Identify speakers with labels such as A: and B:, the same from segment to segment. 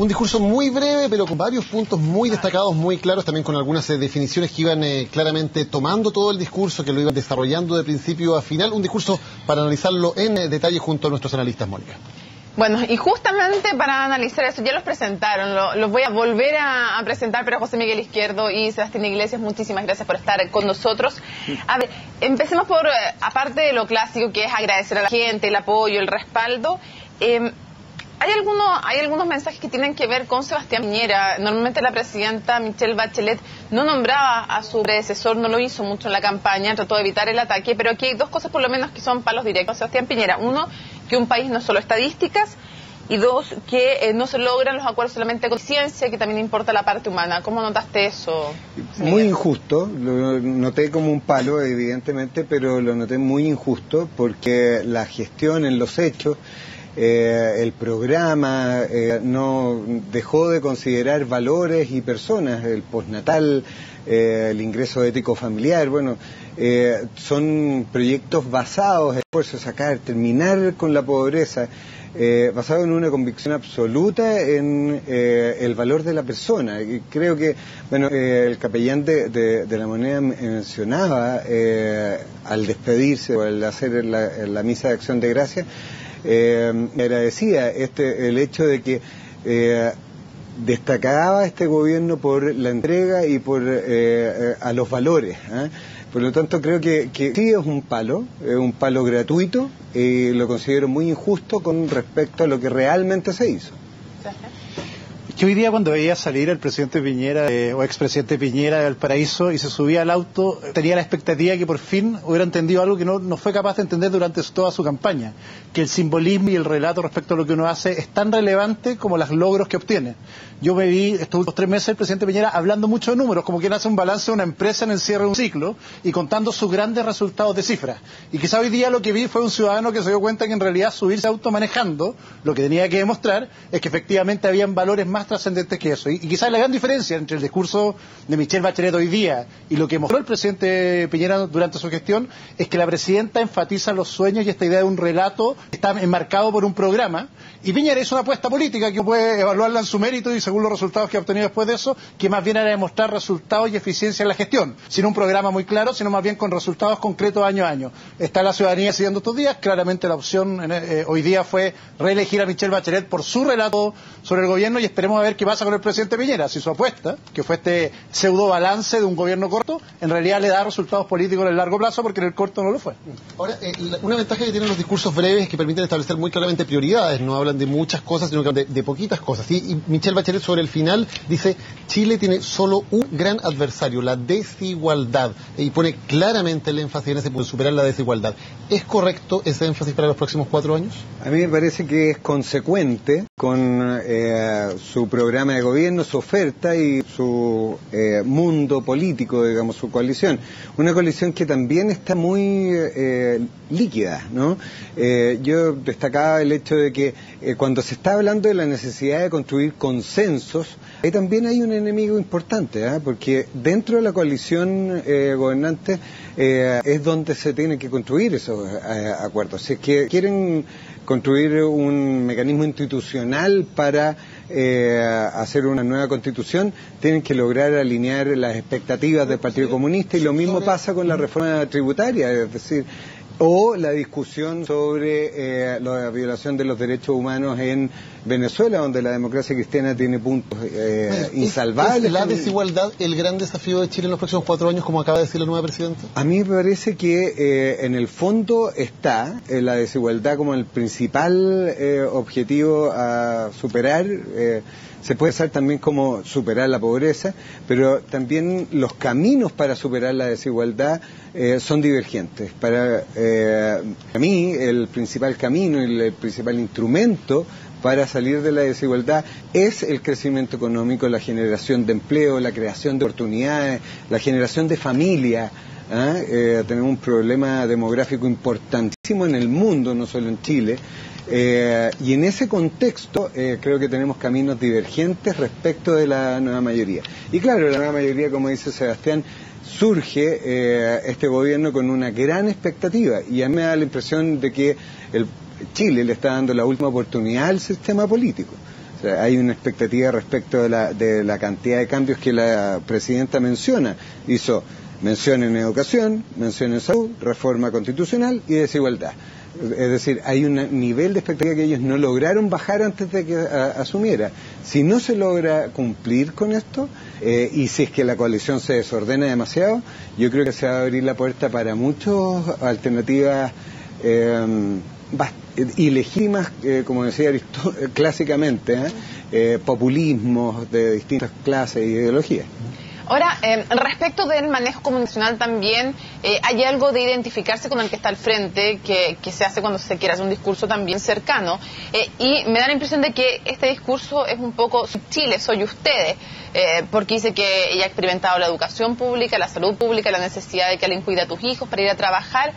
A: Un discurso muy breve, pero con varios puntos muy destacados, muy claros, también con algunas definiciones que iban claramente tomando todo el discurso, que lo iban desarrollando de principio a final. Un discurso para analizarlo en detalle junto a nuestros analistas, Mónica.
B: Bueno, y justamente para analizar eso, ya los presentaron, los voy a volver a presentar, pero José Miguel Izquierdo y Sebastián Iglesias, muchísimas gracias por estar con nosotros. A ver, empecemos por, aparte de lo clásico, que es agradecer a la gente, el apoyo, el respaldo. Hay algunos mensajes que tienen que ver con Sebastián Piñera. Normalmente la presidenta Michelle Bachelet no nombraba a su predecesor, no lo hizo mucho en la campaña, trató de evitar el ataque, pero aquí hay dos cosas por lo menos que son palos directos a Sebastián Piñera. Uno, que un país no es solo estadísticas, y dos, que no se logran los acuerdos solamente con ciencia, que también importa la parte humana. ¿Cómo notaste eso, Miguel?
C: Muy injusto, lo noté como un palo, evidentemente, pero lo noté muy injusto porque la gestión en los hechos, el programa no dejó de considerar valores y personas, el postnatal, el ingreso ético familiar, bueno, son proyectos basados en el esfuerzo de sacar, terminar con la pobreza, basado en una convicción absoluta en el valor de la persona. Y creo que, bueno, el capellán de la Moneda mencionaba al despedirse o al hacer la misa de acción de gracia, agradecía el hecho de que destacaba este gobierno por la entrega y por a los valores, ¿eh? Por lo tanto creo que sí es un palo gratuito, y lo considero muy injusto con respecto a lo que realmente se hizo.
D: Que hoy día cuando veía salir el presidente Piñera o expresidente Piñera de Valparaíso y se subía al auto, tenía la expectativa que por fin hubiera entendido algo que no fue capaz de entender durante toda su campaña, que el simbolismo y el relato respecto a lo que uno hace es tan relevante como los logros que obtiene. Yo me vi estos últimos 3 meses el presidente Piñera hablando mucho de números, como quien hace un balance de una empresa en el cierre de un ciclo y contando sus grandes resultados de cifras. Y quizá hoy día lo que vi fue un ciudadano que se dio cuenta que en realidad subirse auto manejando, lo que tenía que demostrar es que efectivamente habían valores más trascendentes que eso. Y quizás la gran diferencia entre el discurso de Michelle Bachelet hoy día y lo que mostró el presidente Piñera durante su gestión es que la presidenta enfatiza los sueños y esta idea de un relato que está enmarcado por un programa, y Piñera hizo una apuesta política que puede evaluarla en su mérito y según los resultados que ha obtenido después de eso, que más bien era demostrar resultados y eficiencia en la gestión, sin un programa muy claro, sino más bien con resultados concretos año a año. Está la ciudadanía decidiendo estos días, claramente la opción hoy día fue reelegir a Michelle Bachelet por su relato sobre el gobierno, y esperemos a ver qué pasa con el presidente Piñera, si su apuesta, que fue este pseudo balance de un gobierno corto, en realidad le da resultados políticos en el largo plazo, porque en el corto no lo fue.
A: Ahora, una ventaja que tienen los discursos breves es que permiten establecer muy claramente prioridades, no hablan de muchas cosas, sino que hablan de poquitas cosas. ¿Sí? Y Michelle Bachelet sobre el final dice, Chile tiene solo un gran adversario, la desigualdad, y pone claramente el énfasis en ese punto, superar la desigualdad. ¿Es correcto ese énfasis para los próximos 4 años?
C: A mí me parece que es consecuente con su programa de gobierno, su oferta y su mundo político, digamos, su coalición. Una coalición que también está muy líquida, ¿no? Yo destacaba el hecho de que cuando se está hablando de la necesidad de construir consensos, ahí también hay un enemigo importante, porque dentro de la coalición gobernante es donde se tienen que construir esos acuerdos. Si es que quieren construir un mecanismo institucional para hacer una nueva constitución, tienen que lograr alinear las expectativas del Partido Comunista, y lo mismo pasa con la reforma tributaria, es decir, o la discusión sobre la violación de los derechos humanos en Venezuela, donde la democracia cristiana tiene puntos insalvables.
A: ¿Es la desigualdad el gran desafío de Chile en los próximos 4 años, como acaba de decir la nueva presidenta?
C: A mí me parece que en el fondo está la desigualdad como el principal objetivo a superar. Se puede ser también como superar la pobreza, pero también los caminos para superar la desigualdad son divergentes. Para mí, el principal camino y el principal instrumento para salir de la desigualdad es el crecimiento económico, la generación de empleo, la creación de oportunidades, la generación de familia. Tenemos un problema demográfico importantísimo en el mundo, no solo en Chile. Y en ese contexto creo que tenemos caminos divergentes respecto de la nueva mayoría. Y claro, la nueva mayoría, como dice Sebastián, surge este gobierno con una gran expectativa, y a mí me da la impresión de que Chile le está dando la última oportunidad al sistema político. O sea, hay una expectativa respecto de la cantidad de cambios que la presidenta menciona. Hizo mención en educación, mención en salud, reforma constitucional y desigualdad. Es decir, hay un nivel de expectativa que ellos no lograron bajar antes de que asumiera. Si no se logra cumplir con esto, y si es que la coalición se desordena demasiado, yo creo que se va a abrir la puerta para muchas alternativas ilegítimas, como decía clásicamente, populismos de distintas clases e ideologías.
B: Ahora, respecto del manejo comunicacional también, hay algo de identificarse con el que está al frente, que se hace cuando se quiere hacer un discurso también cercano, y me da la impresión de que este discurso es un poco Chile, soy ustedes, porque dice que ella ha experimentado la educación pública, la salud pública, la necesidad de que alguien cuide a tus hijos para ir a trabajar.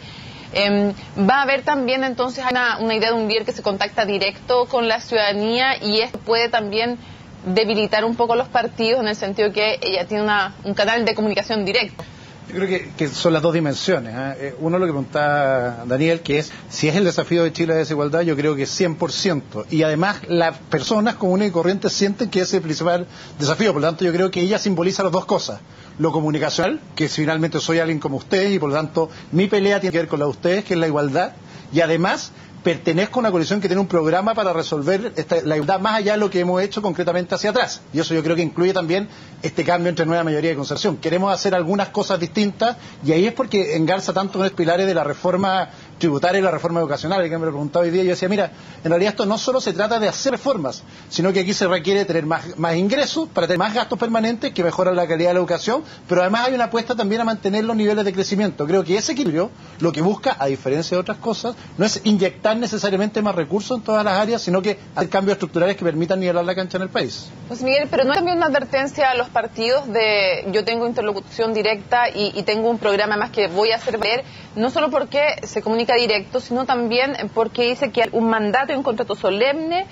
B: Va a haber también entonces una idea de un líder que se contacta directo con la ciudadanía, y esto puede también debilitar un poco los partidos en el sentido que ella tiene un canal de comunicación directo.
D: Yo creo que son las dos dimensiones. Uno, lo que preguntaba Daniel, que es si es el desafío de Chile de desigualdad, yo creo que 100%. Y además las personas comunes y corrientes sienten que ese es el principal desafío. Por lo tanto, yo creo que ella simboliza las dos cosas. Lo comunicacional, que finalmente soy alguien como ustedes y por lo tanto mi pelea tiene que ver con la de ustedes, que es la igualdad. Y además pertenezco a una coalición que tiene un programa para resolver la igualdad más allá de lo que hemos hecho concretamente hacia atrás. Y eso yo creo que incluye también este cambio entre nueva mayoría y concertación. Queremos hacer algunas cosas distintas, y ahí es porque engarza tanto con los pilares de la reforma tributaria y la reforma educacional. Que me lo preguntaba hoy día, yo decía, mira, en realidad esto no solo se trata de hacer reformas, sino que aquí se requiere tener más ingresos para tener más gastos permanentes que mejoran la calidad de la educación, pero además hay una apuesta también a mantener los niveles de crecimiento. Creo que ese equilibrio lo que busca, a diferencia de otras cosas, no es inyectar necesariamente más recursos en todas las áreas, sino que hacer cambios estructurales que permitan nivelar la cancha en el país.
B: Pues Miguel, pero no es también una advertencia a los partidos de yo tengo interlocución directa y tengo un programa más que voy a hacer ver, no solo porque se comunica directo, sino también porque dice que hay un mandato y un contrato solemne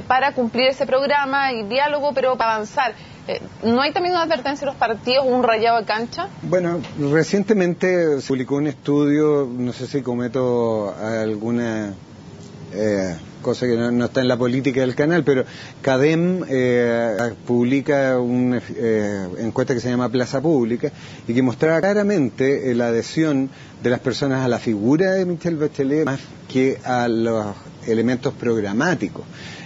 B: para cumplir ese programa y diálogo, pero para avanzar. ¿No hay también una advertencia a los partidos, un rayado de cancha?
C: Bueno, recientemente se publicó un estudio, no sé si cometo alguna cosa que no está en la política del canal, pero CADEM publica una encuesta que se llama Plaza Pública y que mostraba claramente la adhesión de las personas a la figura de Michelle Bachelet más que a los elementos programáticos.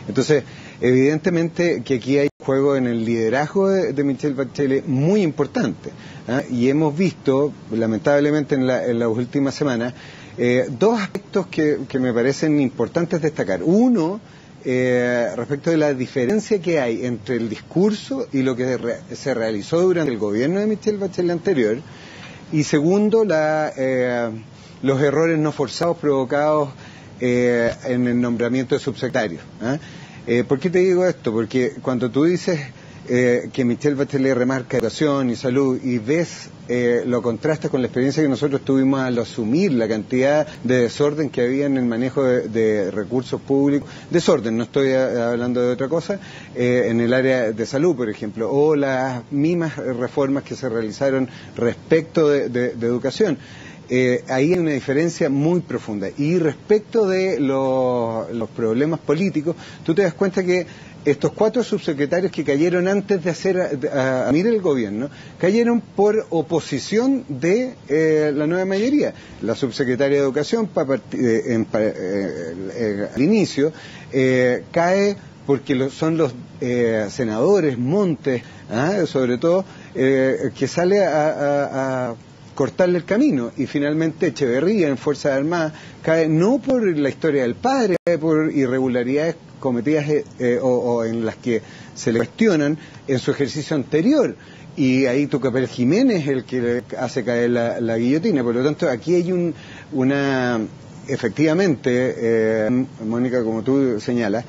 C: Entonces, evidentemente que aquí hay un juego en el liderazgo de Michelle Bachelet muy importante, y hemos visto, lamentablemente en las últimas semanas, dos aspectos que me parecen importantes destacar. Uno, respecto de la diferencia que hay entre el discurso y lo que se realizó durante el gobierno de Michelle Bachelet anterior. Y segundo, los errores no forzados provocados en el nombramiento de subsecretarios. ¿Por qué te digo esto? Porque cuando tú dices que Michelle Bachelet remarca educación y salud y ves, lo contrastas con la experiencia que nosotros tuvimos al asumir la cantidad de desorden que había en el manejo de recursos públicos, desorden, no estoy hablando de otra cosa, en el área de salud, por ejemplo, o las mismas reformas que se realizaron respecto de educación. Ahí hay una diferencia muy profunda. Y respecto de los problemas políticos, tú te das cuenta que estos 4 subsecretarios que cayeron antes de asumir el gobierno, cayeron por oposición de la nueva mayoría. La subsecretaria de Educación, al inicio, cae porque son los senadores, Montes, sobre todo, que sale a cortarle el camino, y finalmente Echeverría en Fuerzas Armadas cae no por la historia del padre, cae por irregularidades cometidas o en las que se le cuestionan en su ejercicio anterior, y ahí Tucapel Jiménez es el que le hace caer la guillotina. Por lo tanto, aquí hay efectivamente, Mónica, como tú señalas,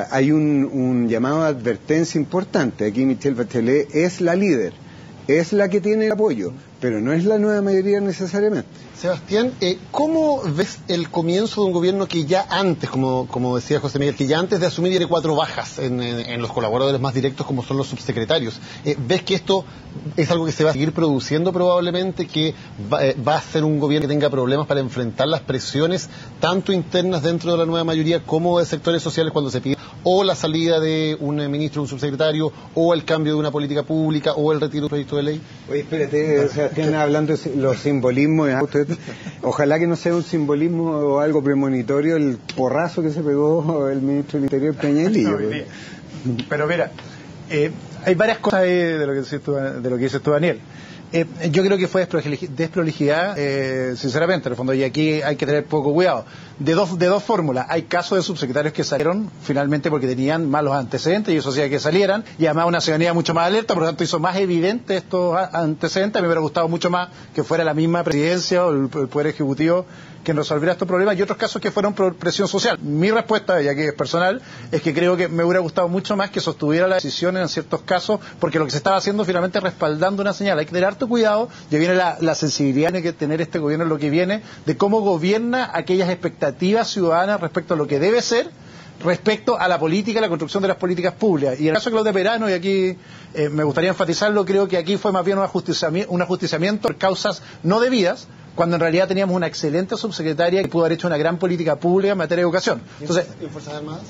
C: hay un llamado a advertencia importante. Aquí Michelle Bachelet es la líder, es la que tiene el apoyo, pero no es la nueva mayoría necesariamente.
A: Sebastián, ¿cómo ves el comienzo de un gobierno que ya antes, como decía José Miguel, que ya antes de asumir tiene 4 bajas en los colaboradores más directos como son los subsecretarios? ¿Ves que esto es algo que se va a seguir produciendo probablemente, que va a ser un gobierno que tenga problemas para enfrentar las presiones tanto internas dentro de la nueva mayoría como de sectores sociales cuando se pide o la salida de un ministro, un subsecretario, o el cambio de una política pública, o el retiro de un proyecto de ley?
C: Oye, espérate, Sebastián, hablando de los simbolismos, ojalá que no sea un simbolismo o algo premonitorio el porrazo que se pegó el ministro del Interior, Peñalillo.
D: Pero mira, hay varias cosas ahí de lo que dices tú, Daniel. Yo creo que fue desprolijidad, sinceramente, en el fondo, y aquí hay que tener poco cuidado. De dos fórmulas. Hay casos de subsecretarios que salieron finalmente porque tenían malos antecedentes y eso hacía que salieran, y además una ciudadanía mucho más alerta, por lo tanto hizo más evidente estos antecedentes. A mí me hubiera gustado mucho más que fuera la misma presidencia o el Poder Ejecutivo quien resolviera estos problemas, y otros casos que fueron por presión social. Mi respuesta, ya que es personal, es que creo que me hubiera gustado mucho más que sostuviera la decisión en ciertos casos, porque lo que se estaba haciendo finalmente es respaldando una señal. Hay que tener harto cuidado, ya viene la sensibilidad que tiene que tener este gobierno en lo que viene, de cómo gobierna aquellas expectativas ciudadanas respecto a lo que debe ser, respecto a la política, la construcción de las políticas públicas. Y en el caso de Claudia Perano, y aquí me gustaría enfatizarlo, creo que aquí fue más bien un ajusticiamiento por causas no debidas, cuando en realidad teníamos una excelente subsecretaria que pudo haber hecho una gran política pública en materia de educación. Entonces,
A: ¿y en Fuerzas Armadas?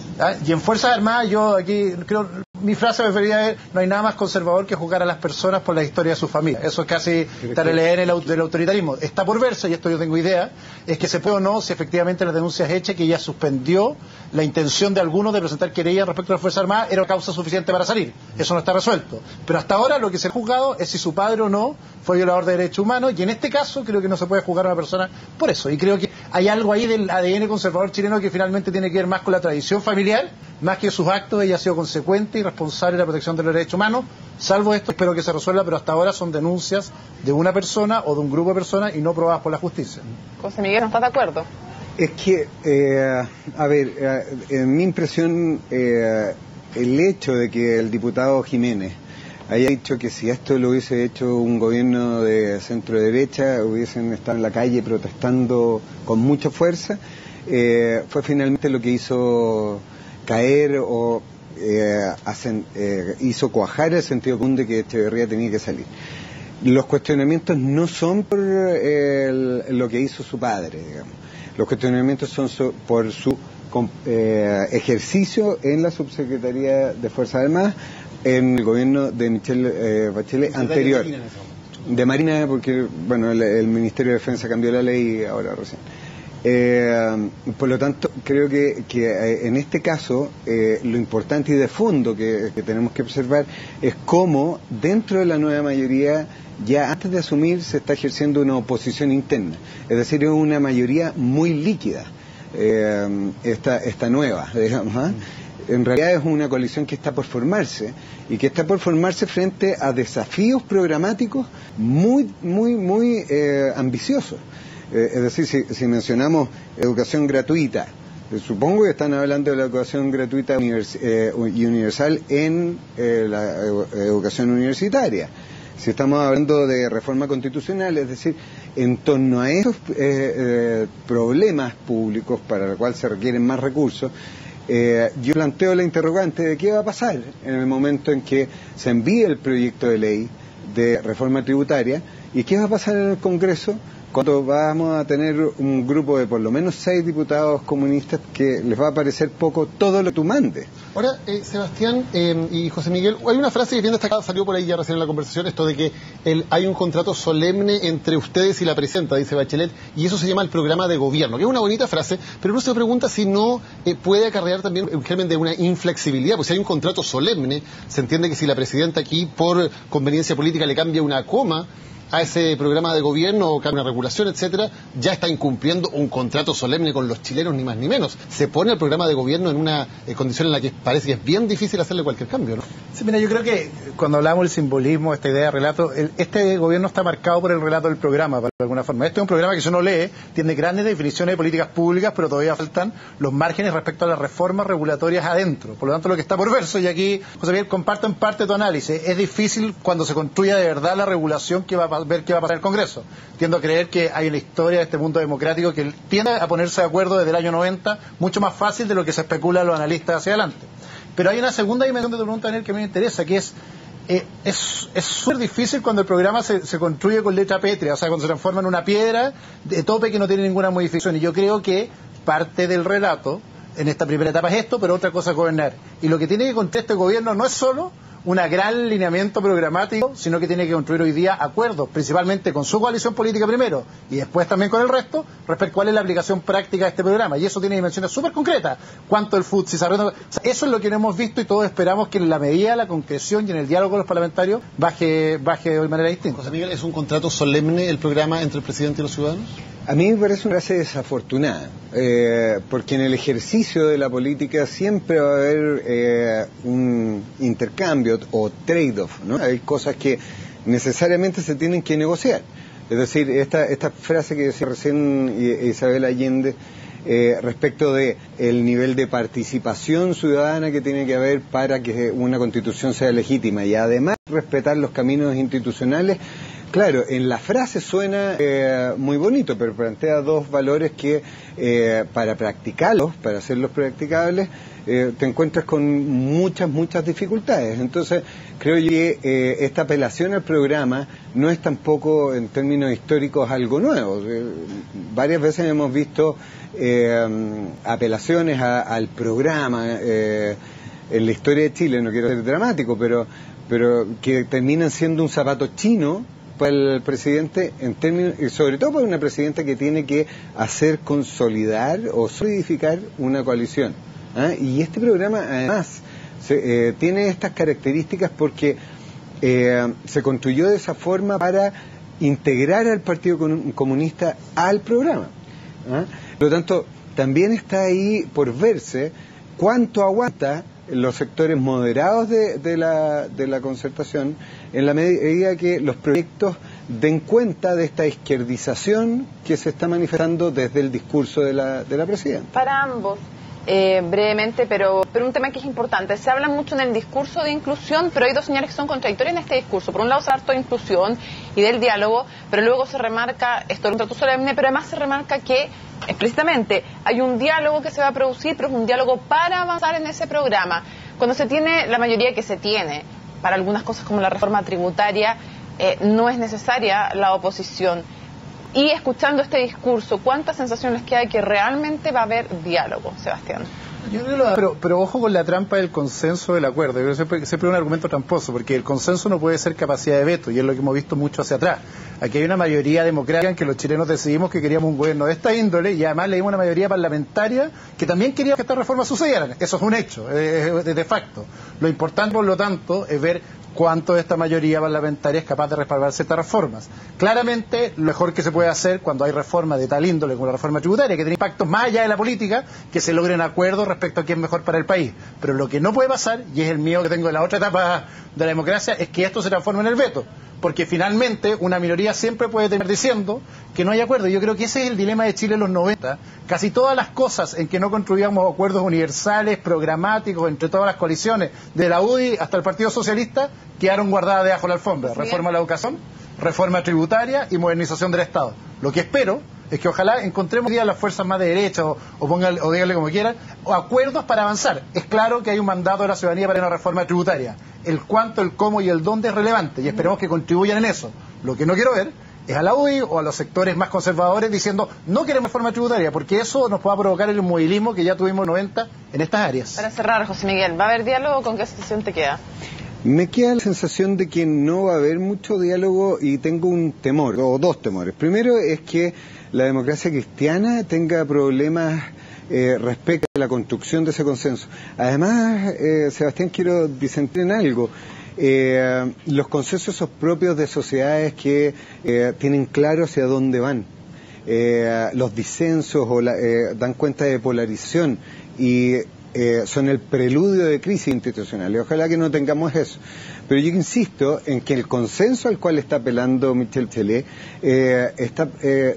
D: Y en Fuerzas Armadas, yo aquí creo, mi frase preferida es: no hay nada más conservador que juzgar a las personas por la historia de su familia. Eso es casi estar el EN del autoritarismo. Está por verse, y esto yo tengo idea, es que se puede o no, si efectivamente las denuncias hechas, que ella suspendió la intención de algunos de presentar querellas respecto a las Fuerzas Armadas, era causa suficiente para salir. Eso no está resuelto. Pero hasta ahora lo que se ha juzgado es si su padre o no fue violador de derechos humanos, y en este caso creo que no se puede juzgar a una persona por eso. Y creo que hay algo ahí del ADN conservador chileno que finalmente tiene que ver más con la tradición familiar, más que sus actos. Ella ha sido consecuente y responsable de la protección de los derechos humanos. Salvo esto, espero que se resuelva, pero hasta ahora son denuncias de una persona o de un grupo de personas y no probadas por la justicia.
B: José Miguel, ¿no estás de acuerdo?
C: Es que, en mi impresión, el hecho de que el diputado Jiménez haya dicho que si esto lo hubiese hecho un gobierno de centro derecha, hubiesen estado en la calle protestando con mucha fuerza, fue finalmente lo que hizo caer o hizo cuajar el sentido común de que Echeverría tenía que salir. Los cuestionamientos no son por lo que hizo su padre, digamos. Los cuestionamientos son por su ejercicio en la Subsecretaría de Fuerzas Armadas, en el gobierno de Michelle Bachelet anterior. De Marina, porque bueno, el Ministerio de Defensa cambió la ley ahora recién. Por lo tanto, creo que en este caso lo importante y de fondo que tenemos que observar es cómo dentro de la nueva mayoría, ya antes de asumir, se está ejerciendo una oposición interna. Es decir, es una mayoría muy líquida, esta nueva, digamos, ¿eh? En realidad es una coalición que está por formarse, y que está por formarse frente a desafíos programáticos muy ambiciosos. Es decir, si mencionamos educación gratuita, supongo que están hablando de la educación gratuita y universal en la educación universitaria. Si estamos hablando de reforma constitucional, es decir, en torno a esos problemas públicos para los cuales se requieren más recursos, yo planteo la interrogante de qué va a pasar en el momento en que se envíe el proyecto de ley de reforma tributaria, y qué va a pasar en el Congreso cuando vamos a tener un grupo de por lo menos 6 diputados comunistas que les va a parecer poco todo lo que tú mandes.
A: Ahora, Sebastián y José Miguel, hay una frase que bien destacada, salió por ahí ya recién en la conversación, esto de que hay un contrato solemne entre ustedes y la presidenta, dice Bachelet, y eso se llama el programa de gobierno, que es una bonita frase, pero uno se pregunta si no puede acarrear también un germen de una inflexibilidad, pues si hay un contrato solemne, se entiende que si la presidenta aquí, por conveniencia política, le cambia una coma a ese programa de gobierno o cambia una regulación, etcétera, ya está incumpliendo un contrato solemne con los chilenos, ni más ni menos. Se pone el programa de gobierno en una condición en la que parece que es bien difícil hacerle cualquier cambio, ¿no?
D: Sí, mira, yo creo que cuando hablamos del simbolismo, esta idea de relato, este gobierno está marcado por el relato del programa, de alguna forma. Este es un programa que si uno lee, tiene grandes definiciones de políticas públicas, pero todavía faltan los márgenes respecto a las reformas regulatorias adentro. Por lo tanto, lo que está por verso, y aquí, José Miguel, comparto en parte tu análisis, es difícil cuando se construya de verdad la regulación que va a ver qué va a pasar en el Congreso. Tiendo a creer que hay una historia de este mundo democrático que tiende a ponerse de acuerdo desde el año 90, mucho más fácil de lo que se especula a los analistas hacia adelante. Pero hay una segunda dimensión de tu pregunta, Daniel, que a mí me interesa, que es súper difícil cuando el programa se construye con letra pétrea, o sea, cuando se transforma en una piedra de tope que no tiene ninguna modificación. Y yo creo que parte del relato en esta primera etapa es esto, pero otra cosa es gobernar. Y lo que tiene que construir este gobierno no es solo un gran lineamiento programático, sino que tiene que construir hoy día acuerdos, principalmente con su coalición política primero y después también con el resto, respecto a cuál es la aplicación práctica de este programa. Y eso tiene dimensiones súper concretas. ¿Cuánto el FUT? Si se arregla... Eso es lo que no hemos visto y todos esperamos que en la medida, la concreción y en el diálogo con los parlamentarios baje de manera distinta.
A: José Miguel, ¿es un contrato solemne el programa entre el presidente y los ciudadanos?
C: A mí me parece una frase desafortunada, porque en el ejercicio de la política siempre va a haber un intercambio o trade-off, ¿no? Hay cosas que necesariamente se tienen que negociar. Es decir, esta frase que decía recién Isabel Allende respecto de el nivel de participación ciudadana que tiene que haber para que una constitución sea legítima y además respetar los caminos institucionales. Claro, en la frase suena muy bonito, pero plantea dos valores que para practicarlos, para hacerlos practicables, te encuentras con muchas dificultades. Entonces, creo que esta apelación al programa no es tampoco, en términos históricos, algo nuevo. Varias veces hemos visto apelaciones al programa en la historia de Chile, no quiero ser dramático, pero que terminan siendo un zapato chino para el presidente, en términos, y sobre todo para una presidenta que tiene que hacer consolidar o solidificar una coalición. Y este programa además tiene estas características porque se construyó de esa forma para integrar al Partido Comunista al programa. Por lo tanto, también está ahí por verse cuánto aguanta los sectores moderados de la concertación, en la medida que los proyectos den cuenta de esta izquierdización que se está manifestando desde el discurso de la presidenta.
B: Para ambos, brevemente, pero un tema que es importante. Se habla mucho en el discurso de inclusión, pero hay dos señales que son contradictorias en este discurso. Por un lado se habla de inclusión y del diálogo, pero luego se remarca esto del contrato solemne, pero además se remarca que explícitamente hay un diálogo que se va a producir, pero es un diálogo para avanzar en ese programa. Cuando se tiene la mayoría que se tiene para algunas cosas como la reforma tributaria, no es necesaria la oposición. Y escuchando este discurso, ¿cuántas sensaciones que hay que realmente va a haber diálogo, Sebastián?
D: Yo creo pero ojo con la trampa del consenso del acuerdo. Yo creo que siempre es un argumento tramposo, porque el consenso no puede ser capacidad de veto, y es lo que hemos visto mucho hacia atrás. Aquí hay una mayoría democrática en que los chilenos decidimos que queríamos un gobierno de esta índole, y además le dimos una mayoría parlamentaria que también quería que estas reformas sucedieran. Eso es un hecho, es de facto. Lo importante, por lo tanto, es ver cuánto de esta mayoría parlamentaria es capaz de respaldar ciertas reformas. Claramente, lo mejor que se puede hacer cuando hay reformas de tal índole como la reforma tributaria, que tiene impactos más allá de la política, que se logren acuerdos respecto a qué es mejor para el país. Pero lo que no puede pasar, y es el miedo que tengo de la otra etapa de la democracia, es que esto se transforme en el veto. Porque finalmente una minoría siempre puede terminar diciendo que no hay acuerdo. Yo creo que ese es el dilema de Chile en los 90. Casi todas las cosas en que no construíamos acuerdos universales, programáticos, entre todas las coaliciones, de la UDI hasta el Partido Socialista, quedaron guardadas debajo de la alfombra. Reforma de la educación, reforma tributaria y modernización del Estado. Lo que espero es que ojalá encontremos hoy día las fuerzas más de derecha o díganle como quieran, o acuerdos para avanzar. Es claro que hay un mandato de la ciudadanía para una reforma tributaria. El cuánto, el cómo y el dónde es relevante, y esperemos que contribuyan en eso. Lo que no quiero ver es a la UDI o a los sectores más conservadores diciendo no queremos reforma tributaria, porque eso nos puede provocar el inmovilismo que ya tuvimos 90 en estas áreas.
B: Para cerrar, José Miguel, ¿va a haber diálogo? ¿Con qué sensación te queda?
C: Me queda la sensación de que no va a haber mucho diálogo, y tengo un temor, o dos temores. Primero es que la democracia cristiana tenga problemas respecto a la construcción de ese consenso. Además, Sebastián, quiero disentir en algo. Los consensos son propios de sociedades que tienen claro hacia dónde van. Los disensos dan cuenta de polarización y son el preludio de crisis institucionales. Ojalá que no tengamos eso. Pero yo insisto en que el consenso al cual está apelando Michelle Bachelet está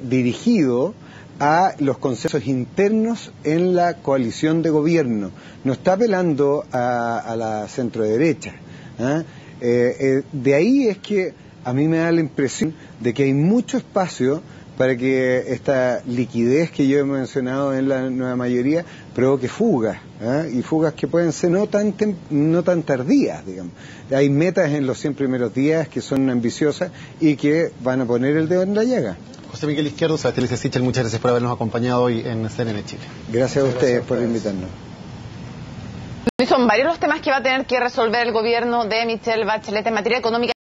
C: dirigido a los consensos internos en la coalición de gobierno. No está apelando a la centroderecha. De ahí es que a mí me da la impresión de que hay mucho espacio para que esta liquidez que yo he mencionado en la nueva mayoría provoque fugas, y fugas que pueden ser no tan tardías, digamos. Hay metas en los 100 primeros días que son ambiciosas y que van a poner el dedo en la llaga.
A: José Miguel Izquierdo, Sebastián Licea Sichel, muchas gracias por habernos acompañado hoy en CNN Chile.
C: Gracias a ustedes por invitarnos.
B: Y son varios los temas que va a tener que resolver el gobierno de Michelle Bachelet en materia económica.